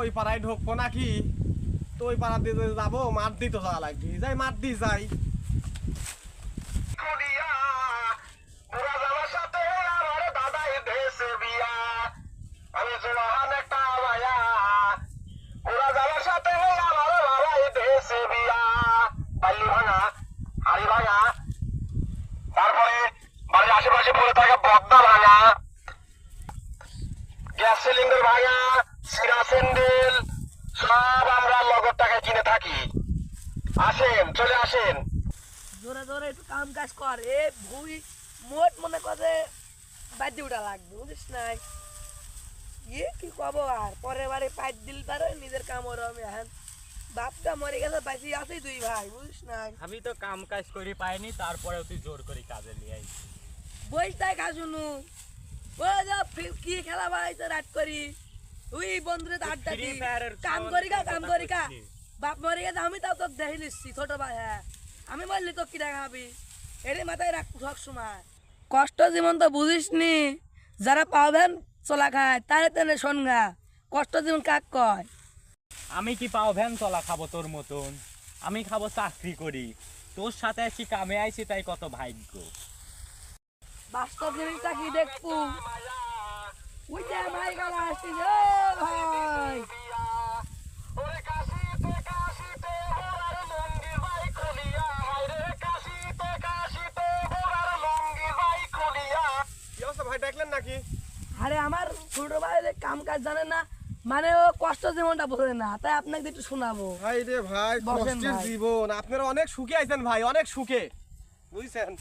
ওই পাড়ায় ঢুকবো নাকি? তো ওই পাড়া দিয়ে যাবো, মাঠ দিয়ে তো যাওয়া লাগবে, যাই মাঠ দিয়ে যাই। তারপরে বাড়ির আশেপাশে পড়ে থাকা বদনা ভাঙা, গ্যাস সিলিন্ডার ভাঙা, সিরা স্যান্ডেল সব আমরা নগদ টাকায় কিনে থাকি। আসেন, চলে আসেন। জোরে জোরে একটু কাম কাজ কর। এ ভুই মোট মনে করে বাদ্যি উঠা লাগবে, বুঝিস নাই? কি কব আর পরের বারে পাইট দিল পারে নিজের কাম ওর আমি হ্যাঁ বাপটা মরে গেছে, বাঁচি আছে দুই ভাই, বুঝিস নাই? আমি তো কাম কাজ করি পাইনি, তারপরেও তুই জোর করি কাজে নিয়ে আইছিস। বইটাই খাসুনু ও যা কি খেলা বাড়াইছে রাত করি ওই বন্ধুরে তো আড্ডা দি কাম করি কা বাপ মরে গেছে আমি তাও তোকে দেখে নিচ্ছি ছোট ভাই। হ্যাঁ আমি বললি তো কি দেখাবি, এর মাথায় রাখ সব সময়। কষ্ট জীবন তো বুঝিস নি, যারা পাবেন চলা খায় তারে তেনে শোনগা কষ্ট জীবন কাক কয়। আমি কি পাও ভ্যান চলা খাবো তোর মতন? আমি খাবো চাকরি করি, তোর সাথে কি কামে আইছি তাই কত ভাগ্য। বাস্তব জিনিসটা কি দেখবো ওই যে ভাই গলা আসছিস ভাই। কি অবস্থা ভাই, দেখলেন নাকি? আরে আমার ছোট ভাই কাম কাজ জানে না, মানে ও কষ্ট জীবনটা বোঝে না, তাই আপনাকে একটু শোনাবো। ভাই রে ভাই, বসেন কষ্টের ভাই। জীবন। আপনারা অনেক সুখে আইছেন ভাই, অনেক সুখে, বুঝছেন?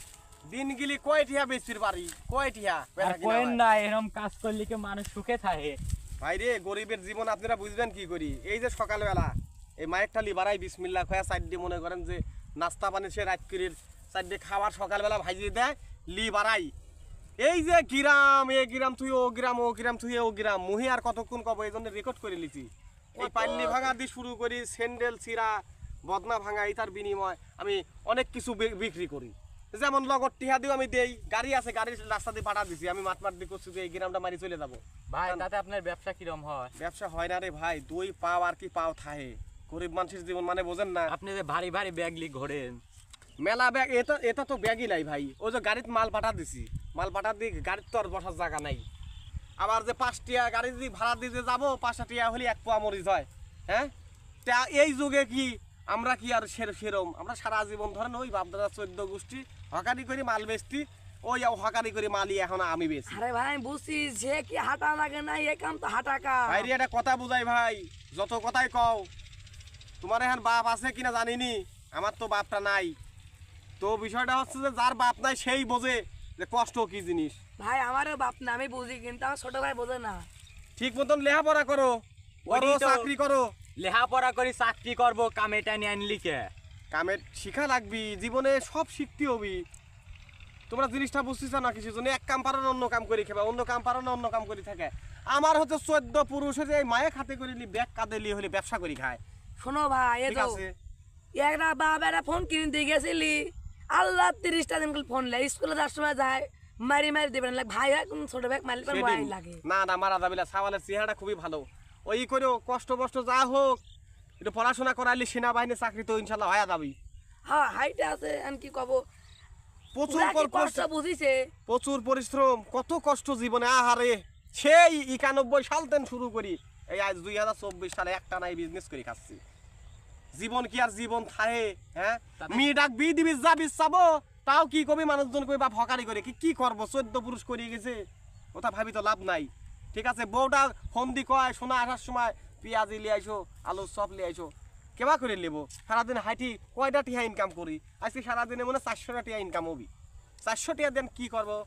দিন গেলি কয়টিয়া বেচবির বাড়ি, কয়টিয়া আর কোয়েন না এরকম কাজ করলে কি মানুষ সুখে থাকে? ভাই রে, গরিবের জীবন আপনারা বুঝবেন কি করি? এই যে সকালবেলা এই মায়েরটা লিবারাই বিসমিল্লাহ খয়া সাইডে মনে করেন যে নাস্তা পানি সে রাত করির সাইডে খাবার সকালবেলা ভাইজি দেয় লিবারাই। এই যে গ্রাম এ গ্রাম তুই ও গ্রাম, ও গ্রাম তুই ও গ্রাম, মুহি আর কতক্ষণ কব, এই জন্য রেকর্ড করে লিছি। এই পাল্লি ভাঙা দিয়ে শুরু করি, স্যান্ডেল ছিঁড়া, বদনা ভাঙা, এটার বিনিময় আমি অনেক কিছু বিক্রি করি। যেমন লগত টিহা দিও আমি দেই, গাড়ি আছে, গাড়ির রাস্তা দিয়ে পাঠা দিছি, আমি মাঠ দিয়ে করছি যে এই গ্রামটা মারি চলে যাবো। ভাই তাতে আপনার ব্যবসা কিরম হয়? ব্যবসা হয় না রে ভাই, দুই পাও আর কি পাও থাহে, গরিব মানুষের জীবন মানে বোঝেন না। আপনি যে ভারী ভারী ব্যাগ লি ঘোরেন, মেলা ব্যাগ, এটা এটা তো ব্যাগই নাই ভাই। ওই যে গাড়িতে মাল পাঠা দিছি, মাল পাঠা দিয়ে গাড়ির তো আর বসার জায়গা নাই। আবার যে 5 টিয়া গাড়ি যদি ভাড়া দিয়ে যাবো, 5 টিয়া হলে 1 পোয়া মরিচ হয়। হ্যাঁ, তা এই যুগে কি আমরা কি আর সেরম? আমরা সারা জীবন ধরেন ওই বাপদাদা 14 গোষ্ঠী হকারি করে মাল বেচতি, ওই হকারি করে মালই এখন আমি বেচি। আরে ভাই বুঝছি যে কি হাঁটা লাগে না, এই কাম তো হাঁটা কাম। ভাই রে, একটা কথা বুঝাই ভাই, যত কথাই কও, তোমার এখন বাপ আছে কিনা জানিনি, আমার তো বাপটা নাই। তো বিষয়টা হচ্ছে যে যার বাপ নাই সেই বোঝে যে কষ্ট কি জিনিস। ভাই আমারও বাপ না, আমি বুঝি, কিন্তু আমার ছোট ভাই বোঝে না। ঠিক মতন লেখাপড়া করো, বড় ওইটাই তো। চাকরি করো। লেখাপড়া করি চাকরি করবো, কামেটা নিয়ে আনলি কে? কামের শিখা লাগবি, জীবনে সব শিখতে হবি। তোমরা জিনিসটা বুঝতেছ না কিছু জন্য, এক কাম পারো না অন্য কাম করে খেবা, অন্য কাম পারো না অন্য কাম করে থাকে। আমার হচ্ছে 14 পুরুষের এই মায়ে খাতে করিলি ব্যাগ কাঁদেলি হলে ব্যবসা করি খায়। শোনো ভাই, এ ঠিক তো আছে, একটা বাপ একটা ফোন কিনে দিয়ে গেছিলি, আল্লাহ 30টা দিন ফোন লে, স্কুলে যাওয়ার সময় যায় মারি মারি দেবেন লাগে। ভাই হয় কোন ছোট ব্যাগ মারলে ভয় সেদিন। লাগে। না না, মারা যাবে না, সাওয়ালের চেহারাটা খুবই ভালো। ওই করেও কষ্ট কষ্ট যা হোক একটু পড়াশোনা করাইলে সেনাবাহিনী চাকরি তো ইনশাল্লাহ হয়ে যাবি। হ্যাঁ হাইটে আছে, আর কি কব, প্রচুর ওরা কি কষ্ট বুঝিছে। প্রচুর পরিশ্রম, কত কষ্ট জীবনে। আহারে, সেই 91 সাল থেকে শুরু করি এই আজ 2024 সালে একটা নাই বিজনেস করে খাচ্ছি। জীবন কি আর জীবন থাহে? হ্যাঁ, মেয়ে ডাক বি দিবি যাবি চাবো, তাও কি কবি মানুষজন কই বা ফকারি করে কি করবো? 14 পুরুষ করে গেছে, ওটা ভাবি তো লাভ নাই। ঠিক আছে, বউটা ফোন দি কয় শোনা আসার সময় পেঁয়াজি লিয়ে আইসো, আলু চপ লিয়ে আইসো, কেবা করে নেবো? সারাদিন হাইটি কয়টা টিহা ইনকাম করি? আজকে সারাদিনে মনে 400 টিহা ইনকাম হবি। 400 টিহা দেন কি করবো?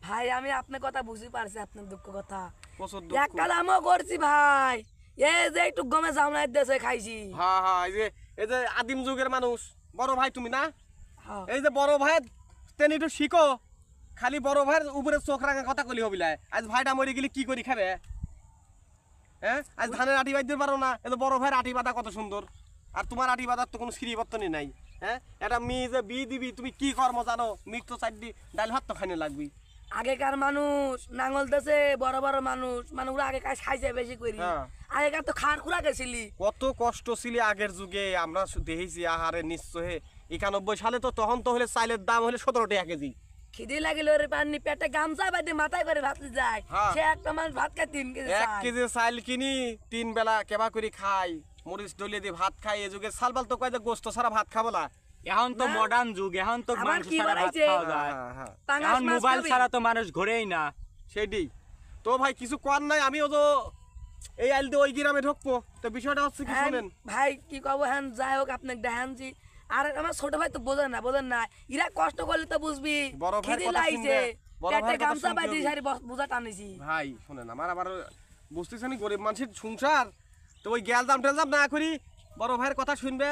ভাই আমি আপনার কথা বুঝতে পারছি, আপনার দুঃখ কথা। প্রচুর এক দুঃখ। কালামও করছি ভাই, এই যে একটু গমে জামলাই দেশে খাইছি। হ্যাঁ হ্যাঁ, এই যে আদিম যুগের মানুষ, বড় ভাই তুমি না, হ্যাঁ। এই যে বড় ভাই তেন একটু শিখো, খালি বড় ভাইয়ের উপরে চোখ রাখার কথা কলি হবিলা। আজ ভাইটা মরে গেলে কি করি খাবে? হ্যাঁ, আজ ধানের আটি বাঁধতে পারো না, এই বড় ভাইয়ের আটি বাঁধা কত সুন্দর, আর তোমার আটি বাঁধার তো কোনো শ্রীবর্তনই নাই। হ্যাঁ, এটা মেয়ে যে বিয়ে দিবি, তুমি কি কর্ম জানো? মিক তো চারটি ডাল ভাত তো খাইনে লাগবি। আগেকার মানুষ নাঙ্গল দেশে বড় বড় মানুষগুলো আগে কাজ খাইছে বেশি করি। হ্যাঁ। আগেকার তো খাওয়ার খুরা গেছিলি কত কষ্ট ছিল আগের যুগে আমরা দেখেছি আহারে নিশ্চয় 91 সালে তো তখন তো হলে চাইলের দাম হলে 17 টাকা কেজি খিদে লাগিলে ওরে পানি পেটে গামছা বাদে মাথায় করে ভাত যায় হ্যাঁ। সে একটা মানুষ ভাত খায় 3 কেজি 1 চাল। কেজি চাইল কিনি 3 বেলা কেবা করে খাই মরিচ ডলিয়ে দিয়ে ভাত খাই এই যুগে সালবাল তো কয় যে গোস্ত ছাড়া ভাত খাবো না এখন তো না। মডার্ন যুগ, এখন তো আবার মাংস কি ছাড়া ভাত বানাইছে? খাওয়া যায়। হ্যাঁ, হ্যাঁ, পাঙাশ এখন মাছ মোবাইল খাবি? ছাড়া তো মানুষ ঘুরেই না। সেটাই তো ভাই কিছু কর নাই আমিও তো এই আইল দিয়ে ওই গ্রামে ঢুকবো তো বিষয়টা হচ্ছে কি হ্যাঁ, শুনেন ভাই কি কব হ্যাঁ যাই হোক আপনাকে দেখানছি আর আমার ছোট ভাই তো বোঝেন না ইরা কষ্ট করলে তো বুঝবি বড় ভাইয়ের খিদে কথা লাগছে শুনবে, বড় পেটে ভাইয়ের কথা গামছা শুনতে বাঁধি হবে। সারি বোঝা টানেছি ভাই শুনেন আমার আবার বুঝতেছেন গরিব মানুষের সংসার তো ওই গ্যালজাম টেলজাম না করি বড় ভাইয়ের কথা শুনবে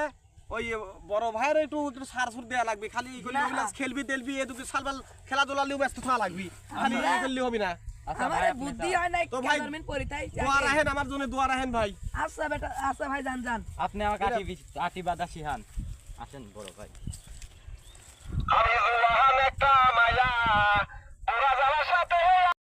ওই বড় ভাইয়ের একটু একটু সার সুর দেওয়া লাগবে খালি না। খেলবি তেলবি এদিকে সালবাল খেলাধুলা লিও ব্যস্ত থাকা লাগবে খালি আমরা- এই করলে হবে না আচ্ছা আমার ভাই, আপনি বুদ্ধি যান। হয় না তো ভাই, গভর্নমেন্ট পরিতাই দোয়া রাখেন আমার জন্য দোয়া রাখেন ভাই আচ্ছা বেটা আচ্ছা ভাই যান আপনি আমাকে আটি বাদা শিহান। আসেন বড় ভাই। আমি জুয়ান একটা মায়া